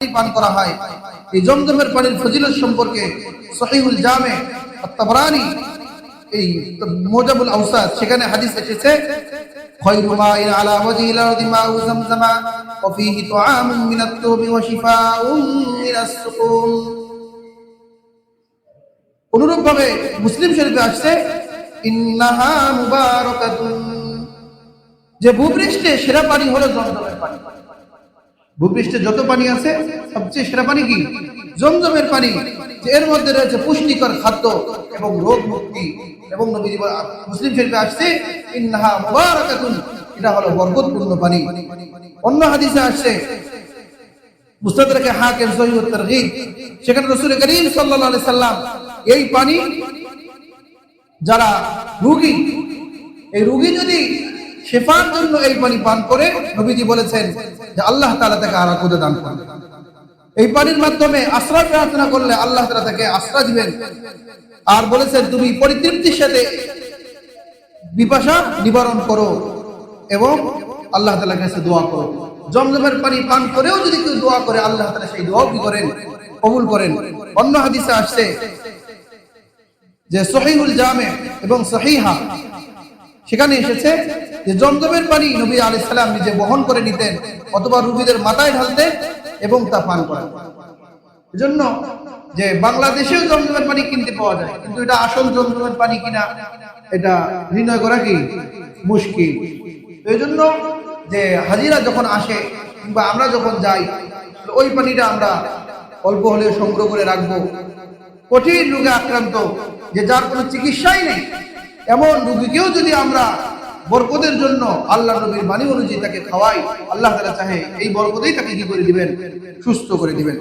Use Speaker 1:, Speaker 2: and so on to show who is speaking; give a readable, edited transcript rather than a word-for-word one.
Speaker 1: পান করা হয়। এই জমজমের পানির ফজিলত সম্পর্কে সহিহুল জামে আত-তাবরানী এই মুজাবুল আওসাত সেখানে হাদিস এসেছে, খায়রু মাইন আলা ওয়াজিল আরদি মাউ জামজামা ওয়া ফীহি তুআমুন মিনাত তুবি ওয়া শিফাউন মিনাস সুকুম। অনুরূপভাবে মুসলিম শরীফে আসছে, ইন্নাহা মুবারাকাতুন, যে ভূপৃষ্ঠে সেরা পানি হলো জমজমের পানি। ভূপৃষ্ঠে যত পানি আছে সবচেয়ে সেরা পানি কি? জমজমের পানি। যে এর মধ্যে রয়েছে পুষ্টিকর খাদ্য এবং রোগ মুক্তি। এবং নবীজি মুসলিম শরীফে আসছে, ইন্নাহা মুবারাকাতুন, এটা হলো বরকতপূর্ণ পানি। অন্য হাদিসে আসছে মুস্তাদরাকে হাকিম সহিহ তারগীব, সেখানে রাসূল করিম সাল্লাল্লাহু আলাইহি সাল্লাম এই পানি যারা রোগী, এই রোগী যদি শিফার জন্য এই পানি পান করে, নবীজি বলেছেন যে আল্লাহ তাআলা তাকে আরাকুদ দান করবেন। এই পানির মাধ্যমে আশ্রয় প্রার্থনা করলে আল্লাহ তাআলা তাকে আশ্রয় দিবেন। আর বলেছেন তুমি পরিতৃপ্তির সাথে পিপাসা নিবারণ করো এবং আল্লাহ তাআলার কাছে দোয়া করো। জমজমের পানি পান করেও যদি কেউ দোয়া করে, আল্লাহ তাআলা সেই দোয়াও কি করেন? কবুল করেন। অন্য হাদিসে আসছে যে সহিহুল জামে এবং সহিহা, সেখানে এসেছে যে জমজমের পানি নবী আলাইহিস সালাম নিজে বহন করে নিতেন অথবা রোগীদের মাথায় ঢালতেন এবং তা পান করেন। এজন্য যে বাংলাদেশেও জমজমের পানি কিনতে পাওয়া যায়, কিন্তু এটা আসল জমজমের পানি কিনা এটা নির্ণয় করা কি মুশকিল। এই জন্য যে হাজিরা যখন আসে কিংবা আমরা যখন যাই, ওই পানিটা আমরা অল্প হলেও সংগ্রহ করে রাখবো। কঠিন রোগে আক্রান্ত, যে যার কোনো চিকিৎসাই নেই, এমন রোগীকেও যদি আমরা বরকতের জন্য আল্লাহ নবীর বাণী অনুযায়ী তাকে খাওয়াই, আল্লাহ তাআলা চাহে এই বরকতেই তাকে কি করে দিবেন? সুস্থ করে দিবেন।